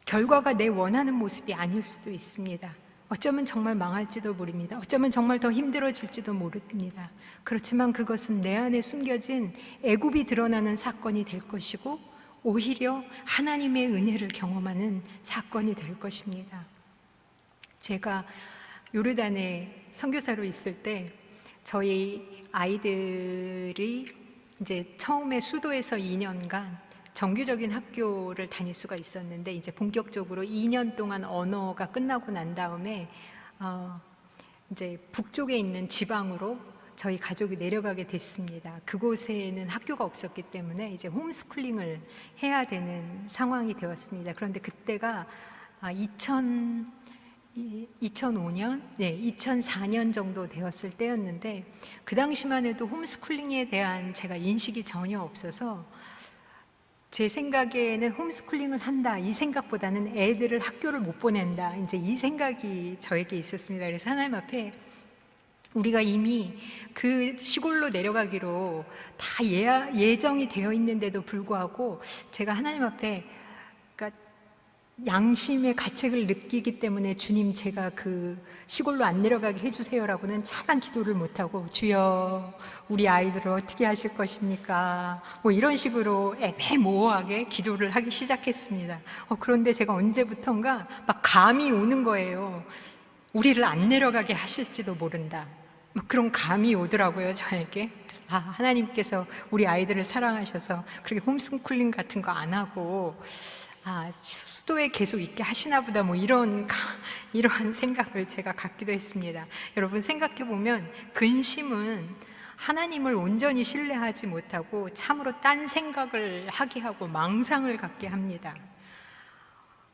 결과가 내 원하는 모습이 아닐 수도 있습니다. 어쩌면 정말 망할지도 모릅니다. 어쩌면 정말 더 힘들어질지도 모릅니다. 그렇지만 그것은 내 안에 숨겨진 애굽이 드러나는 사건이 될 것이고 오히려 하나님의 은혜를 경험하는 사건이 될 것입니다. 제가 요르단에 선교사로 있을 때 저희 아이들이 이제 처음에 수도에서 2년간 정규적인 학교를 다닐 수가 있었는데 이제 본격적으로 2년 동안 언어가 끝나고 난 다음에 이제 북쪽에 있는 지방으로 저희 가족이 내려가게 됐습니다. 그곳에는 학교가 없었기 때문에 이제 홈스쿨링을 해야 되는 상황이 되었습니다. 그런데 그때가 2005년, 2004년 정도 되었을 때였는데 그 당시만 해도 홈스쿨링에 대한 제가 인식이 전혀 없어서 제 생각에는 홈스쿨링을 한다 이 생각보다는 애들을 학교를 못 보낸다 이제 이 생각이 저에게 있었습니다. 그래서 하나님 앞에 우리가 이미 그 시골로 내려가기로 다 예정이 되어 있는데도 불구하고 제가 하나님 앞에 그러니까 양심의 가책을 느끼기 때문에 주님 제가 그 시골로 안 내려가게 해주세요라고는 차단 기도를 못하고 주여 우리 아이들을 어떻게 하실 것입니까? 뭐 이런 식으로 애매모호하게 기도를 하기 시작했습니다. 그런데 제가 언제부턴가 막 감이 오는 거예요. 우리를 안 내려가게 하실지도 모른다. 막 그런 감이 오더라고요 저에게. 그래서 하나님께서 우리 아이들을 사랑하셔서 그렇게 홈스쿨링 같은 거 안 하고 수도에 계속 있게 하시나 보다 뭐 이러한 생각을 제가 갖기도 했습니다. 여러분 생각해 보면 근심은 하나님을 온전히 신뢰하지 못하고 참으로 딴 생각을 하게 하고 망상을 갖게 합니다.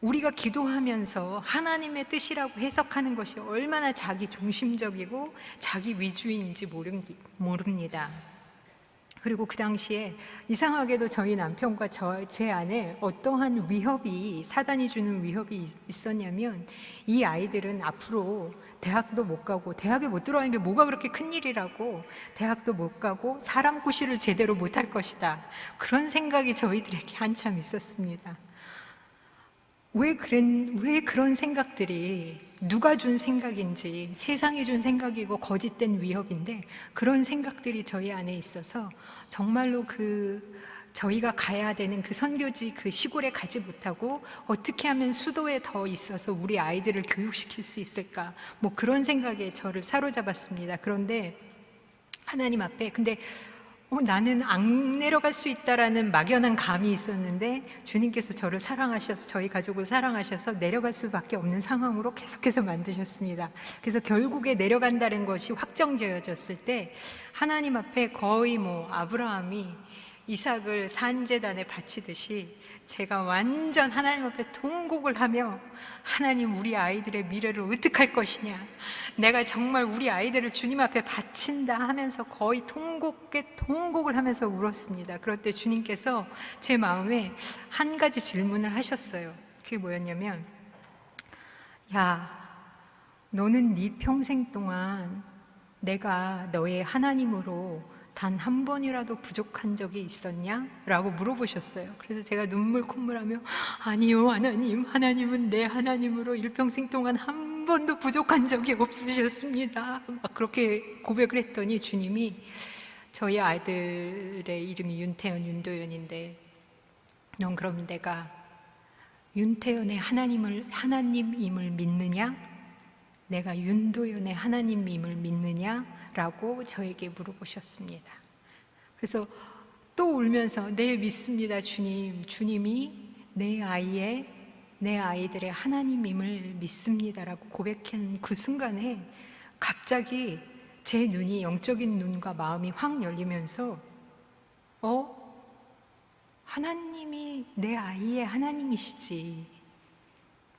우리가 기도하면서 하나님의 뜻이라고 해석하는 것이 얼마나 자기 중심적이고 자기 위주인지 모릅니다. 그리고 그 당시에 이상하게도 저희 남편과 제 안에 어떠한 위협이 사단이 주는 위협이 있었냐면 이 아이들은 앞으로 대학도 못 가고 대학에 못 들어가는 게 뭐가 그렇게 큰일이라고 대학도 못 가고 사람 구실을 제대로 못할 것이다 그런 생각이 저희들에게 한참 있었습니다. 왜 그런 생각들이 누가 준 생각인지 세상이 준 생각이고 거짓된 위협인데 그런 생각들이 저희 안에 있어서 정말로 저희가 가야 되는 그 선교지 그 시골에 가지 못하고 어떻게 하면 수도에 더 있어서 우리 아이들을 교육시킬 수 있을까 뭐 그런 생각에 저를 사로잡았습니다. 그런데 하나님 앞에 근데 나는 안 내려갈 수 있다라는 막연한 감이 있었는데 주님께서 저를 사랑하셔서 저희 가족을 사랑하셔서 내려갈 수밖에 없는 상황으로 계속해서 만드셨습니다. 그래서 결국에 내려간다는 것이 확정되어졌을 때 하나님 앞에 거의 아브라함이 이삭을 산제단에 바치듯이 제가 완전 하나님 앞에 통곡을 하며 하나님 우리 아이들의 미래를 어떻게 할 것이냐 내가 정말 우리 아이들을 주님 앞에 바친다 하면서 거의 통곡을 하면서 울었습니다. 그럴 때 주님께서 제 마음에 한 가지 질문을 하셨어요. 그게 뭐였냐면 야 너는 네 평생 동안 내가 너의 하나님으로 단 한 번이라도 부족한 적이 있었냐? 라고 물어보셨어요. 그래서 제가 눈물 콧물하며 아니요 하나님은 내 하나님으로 일평생 동안 한 번도 부족한 적이 없으셨습니다. 막 그렇게 고백을 했더니 주님이 저희 아이들의 이름이 윤태연, 윤도연인데 넌 그럼 내가 윤태연의 하나님임을 믿느냐? 내가 윤도연의 하나님임을 믿느냐? 라고 저에게 물어보셨습니다. 그래서 또 울면서 네 믿습니다 주님. 주님이 내 아이들의 하나님임을 믿습니다라고 고백한 그 순간에 갑자기 제 눈이 영적인 눈과 마음이 확 열리면서 하나님이 내 아이의 하나님이시지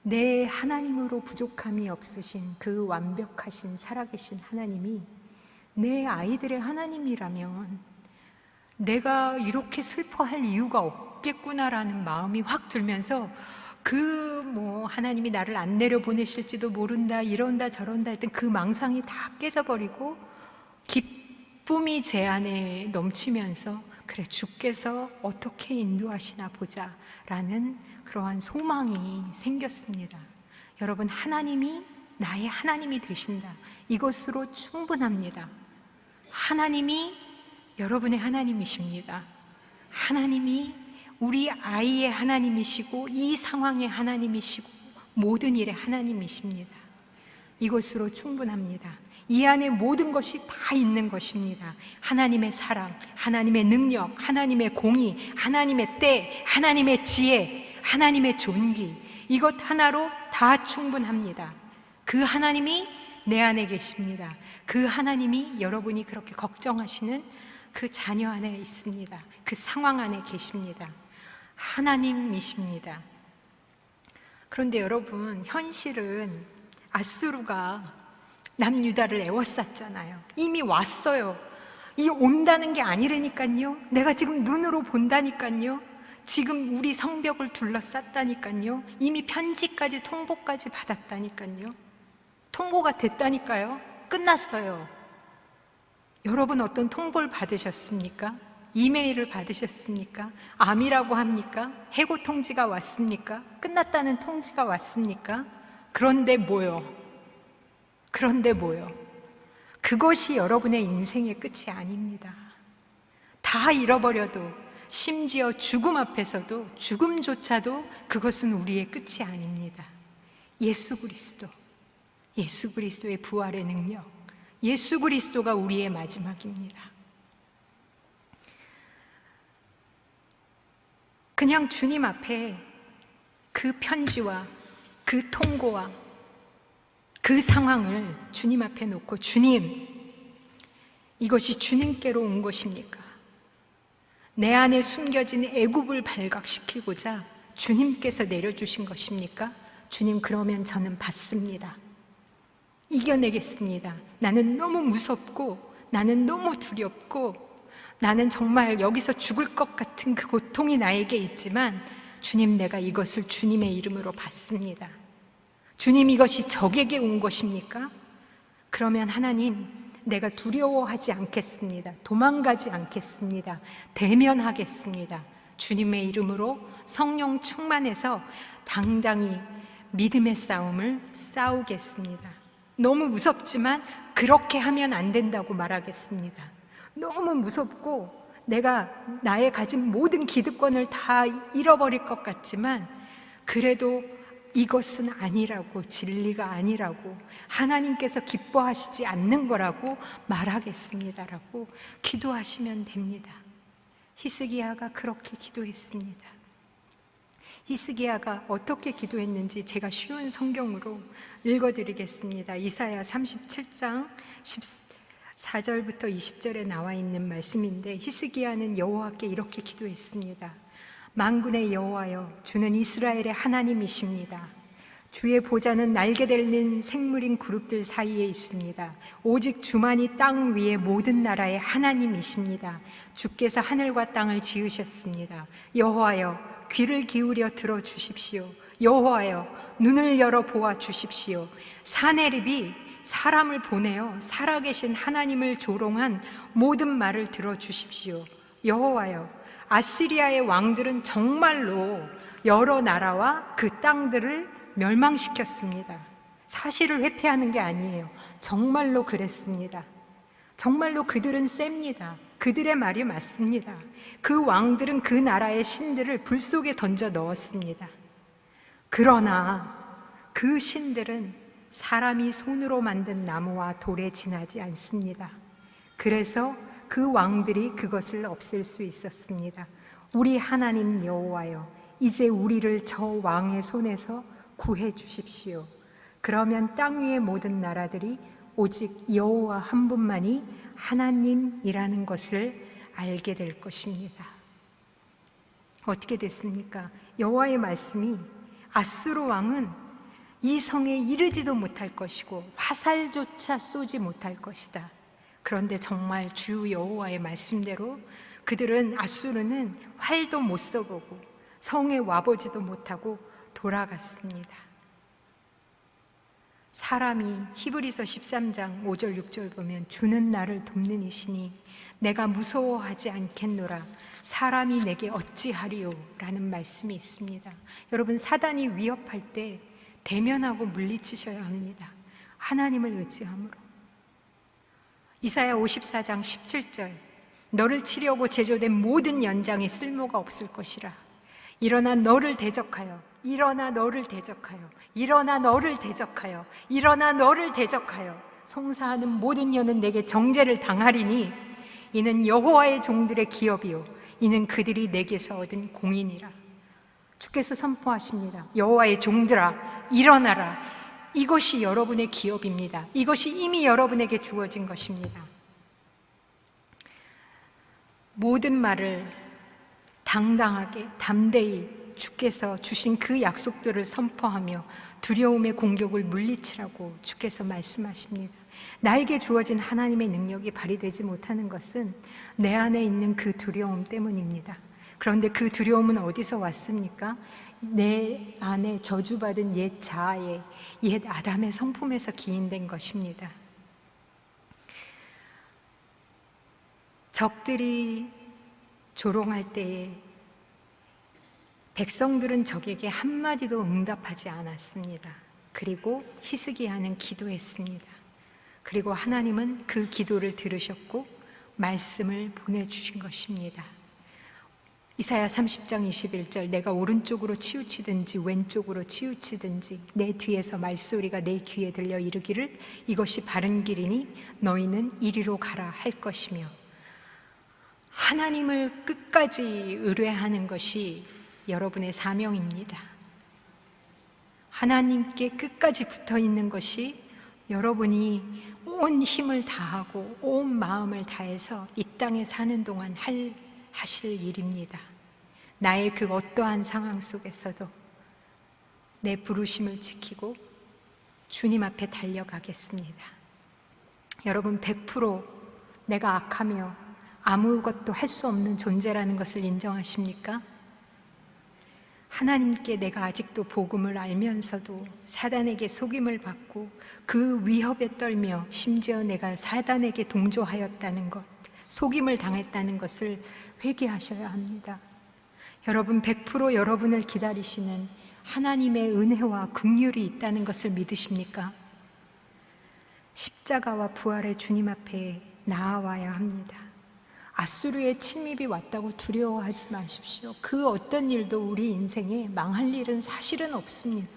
내 하나님으로 부족함이 없으신 그 완벽하신 살아계신 하나님이 내 아이들의 하나님이라면 내가 이렇게 슬퍼할 이유가 없겠구나라는 마음이 확 들면서 하나님이 나를 안 내려보내실지도 모른다 이런다 저런다 했던 그 망상이 다 깨져버리고 기쁨이 제 안에 넘치면서 그래 주께서 어떻게 인도하시나 보자 라는 그러한 소망이 생겼습니다. 여러분 하나님이 나의 하나님이 되신다. 이것으로 충분합니다. 하나님이 여러분의 하나님이십니다. 하나님이 우리 아이의 하나님이시고 이 상황의 하나님이시고 모든 일의 하나님이십니다. 이것으로 충분합니다. 이 안에 모든 것이 다 있는 것입니다. 하나님의 사랑, 하나님의 능력, 하나님의 공의, 하나님의 때, 하나님의 지혜, 하나님의 존귀, 이것 하나로 다 충분합니다. 그 하나님이 내 안에 계십니다. 그 하나님이 여러분이 그렇게 걱정하시는 그 자녀 안에 있습니다. 그 상황 안에 계십니다. 하나님이십니다. 그런데 여러분, 현실은 아수르가 남유다를 에워쌌잖아요. 이미 왔어요. 이 온다는 게 아니라니까요. 내가 지금 눈으로 본다니까요. 지금 우리 성벽을 둘러쌌다니까요. 이미 편지까지 통보까지 받았다니까요. 통보가 됐다니까요. 끝났어요. 여러분 어떤 통보를 받으셨습니까? 이메일을 받으셨습니까? 암이라고 합니까? 해고 통지가 왔습니까? 끝났다는 통지가 왔습니까? 그런데 뭐요? 그것이 여러분의 인생의 끝이 아닙니다. 다 잃어버려도, 심지어 죽음 앞에서도, 죽음조차도 그것은 우리의 끝이 아닙니다. 예수 그리스도의 부활의 능력, 예수 그리스도가 우리의 마지막입니다. 그냥 주님 앞에 그 편지와 그 통고와 그 상황을 주님 앞에 놓고, 주님, 이것이 주님께로 온 것입니까? 내 안에 숨겨진 애굽을 발각시키고자 주님께서 내려주신 것입니까? 주님, 그러면 저는 받습니다. 이겨내겠습니다. 나는 너무 무섭고, 나는 너무 두렵고, 나는 정말 여기서 죽을 것 같은 그 고통이 나에게 있지만, 주님, 내가 이것을 주님의 이름으로 받습니다. 주님, 이것이 적에게 온 것입니까? 그러면 하나님, 내가 두려워하지 않겠습니다. 도망가지 않겠습니다. 대면하겠습니다. 주님의 이름으로 성령 충만해서 당당히 믿음의 싸움을 싸우겠습니다. 너무 무섭지만 그렇게 하면 안 된다고 말하겠습니다. 너무 무섭고 내가 나의 가진 모든 기득권을 다 잃어버릴 것 같지만 그래도 이것은 아니라고, 진리가 아니라고, 하나님께서 기뻐하시지 않는 거라고 말하겠습니다라고 기도하시면 됩니다. 히스기야가 그렇게 기도했습니다. 히스기야가 어떻게 기도했는지 제가 쉬운 성경으로 읽어드리겠습니다. 이사야 37장 14절부터 20절에 나와 있는 말씀인데, 히스기야는 여호와께 이렇게 기도했습니다. 만군의 여호와여, 주는 이스라엘의 하나님이십니다. 주의 보좌는 날개 달린 생물인 그룹들 사이에 있습니다. 오직 주만이 땅 위의 모든 나라의 하나님이십니다. 주께서 하늘과 땅을 지으셨습니다. 여호와여, 귀를 기울여 들어주십시오. 여호와여, 눈을 열어 보아 주십시오. 사네립이 사람을 보내어 살아계신 하나님을 조롱한 모든 말을 들어주십시오. 여호와여, 아시리아의 왕들은 정말로 여러 나라와 그 땅들을 멸망시켰습니다. 사실을 회피하는 게 아니에요. 정말로 그랬습니다. 정말로 그들은 셉니다. 그들의 말이 맞습니다. 그 왕들은 그 나라의 신들을 불 속에 던져 넣었습니다. 그러나 그 신들은 사람이 손으로 만든 나무와 돌에 지나지 않습니다. 그래서 그 왕들이 그것을 없앨 수 있었습니다. 우리 하나님 여호와여, 이제 우리를 저 왕의 손에서 구해 주십시오. 그러면 땅 위의 모든 나라들이 오직 여호와 한 분만이 하나님이라는 것을 알게 될 것입니다. 어떻게 됐습니까? 여호와의 말씀이 아수르 왕은 이 성에 이르지도 못할 것이고 화살조차 쏘지 못할 것이다. 그런데 정말 주 여호와의 말씀대로 그들은, 아수르는 활도 못 써보고 성에 와보지도 못하고 돌아갔습니다. 사람이 히브리서 13장 5절 6절 보면 주는 나를 돕는 이시니 내가 무서워하지 않겠노라, 사람이 내게 어찌하리요? 라는 말씀이 있습니다. 여러분, 사단이 위협할 때 대면하고 물리치셔야 합니다. 하나님을 의지함으로. 이사야 54장 17절, 너를 치려고 제조된 모든 연장이 쓸모가 없을 것이라. 일어나 너를 대적하여, 일어나 너를 대적하여, 일어나 너를 대적하여, 일어나 너를 대적하여 송사하는 모든 여는 내게 정죄를 당하리니 이는 여호와의 종들의 기업이요 이는 그들이 내게서 얻은 공인이라. 주께서 선포하십니다. 여호와의 종들아, 일어나라. 이것이 여러분의 기업입니다. 이것이 이미 여러분에게 주어진 것입니다. 모든 말을 당당하게 담대히 주께서 주신 그 약속들을 선포하며 두려움의 공격을 물리치라고 주께서 말씀하십니다. 나에게 주어진 하나님의 능력이 발휘되지 못하는 것은 내 안에 있는 그 두려움 때문입니다. 그런데 그 두려움은 어디서 왔습니까? 내 안에 저주받은 옛 자아의, 옛 아담의 성품에서 기인된 것입니다. 적들이 조롱할 때에 백성들은 적에게 한마디도 응답하지 않았습니다. 그리고 히스기야는 기도했습니다. 그리고 하나님은 그 기도를 들으셨고 말씀을 보내주신 것입니다. 이사야 30장 21절, 내가 오른쪽으로 치우치든지 왼쪽으로 치우치든지 내 뒤에서 말소리가 내 귀에 들려 이르기를 이것이 바른 길이니 너희는 이리로 가라 할 것이며, 하나님을 끝까지 의뢰하는 것이 여러분의 사명입니다. 하나님께 끝까지 붙어 있는 것이 여러분이 온 힘을 다하고 온 마음을 다해서 이 땅에 사는 동안 하실 일입니다. 나의 그 어떠한 상황 속에서도 내 부르심을 지키고 주님 앞에 달려가겠습니다. 여러분, 100% 내가 악하며 아무것도 할 수 없는 존재라는 것을 인정하십니까? 하나님께 내가 아직도 복음을 알면서도 사단에게 속임을 받고 그 위협에 떨며 심지어 내가 사단에게 동조하였다는 것, 속임을 당했다는 것을 회개하셔야 합니다. 여러분, 100% 여러분을 기다리시는 하나님의 은혜와 긍휼이 있다는 것을 믿으십니까? 십자가와 부활의 주님 앞에 나아와야 합니다. 아수르의 침입이 왔다고 두려워하지 마십시오. 그 어떤 일도 우리 인생에 망할 일은 사실은 없습니다.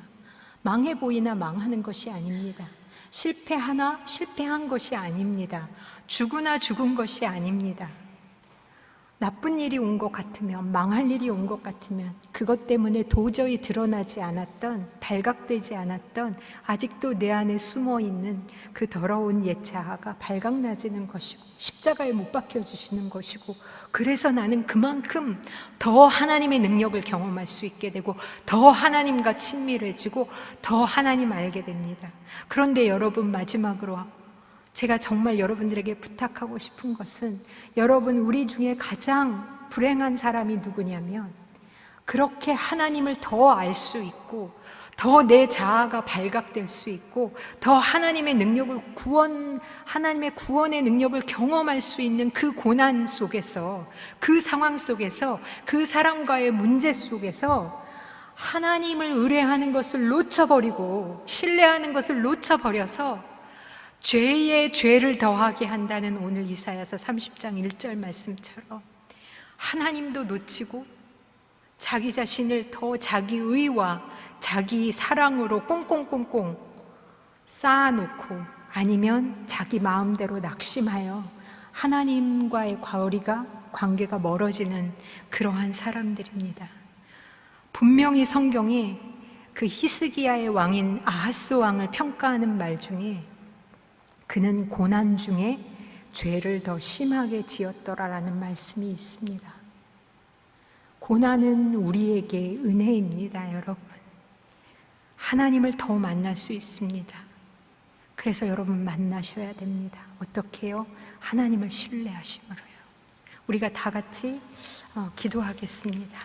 망해 보이나 망하는 것이 아닙니다. 실패하나 실패한 것이 아닙니다. 죽으나 죽은 것이 아닙니다. 나쁜 일이 온 것 같으면, 망할 일이 온 것 같으면 그것 때문에 도저히 드러나지 않았던, 발각되지 않았던, 아직도 내 안에 숨어있는 그 더러운 옛 자아가 발각나지는 것이고 십자가에 못 박혀주시는 것이고, 그래서 나는 그만큼 더 하나님의 능력을 경험할 수 있게 되고 더 하나님과 친밀해지고 더 하나님 알게 됩니다. 그런데 여러분, 마지막으로 제가 정말 여러분들에게 부탁하고 싶은 것은, 여러분, 우리 중에 가장 불행한 사람이 누구냐면, 그렇게 하나님을 더 알 수 있고 더 내 자아가 발각될 수 있고 더 하나님의 능력을 하나님의 구원의 능력을 경험할 수 있는 그 고난 속에서, 그 상황 속에서, 그 사람과의 문제 속에서 하나님을 의뢰하는 것을 놓쳐버리고 신뢰하는 것을 놓쳐버려서 죄에 죄를 더하게 한다는 오늘 이사야서 30장 1절 말씀처럼 하나님도 놓치고 자기 자신을 더 자기 의와 자기 사랑으로 꽁꽁꽁꽁 쌓아놓고, 아니면 자기 마음대로 낙심하여 하나님과의 관계가 멀어지는 그러한 사람들입니다. 분명히 성경에 그 히스기야의 왕인 아하스 왕을 평가하는 말 중에 그는 고난 중에 죄를 더 심하게 지었더라라는 말씀이 있습니다. 고난은 우리에게 은혜입니다, 여러분. 하나님을 더 만날 수 있습니다. 그래서 여러분, 만나셔야 됩니다. 어떻게 해요? 하나님을 신뢰하심으로요. 우리가 다 같이 기도하겠습니다.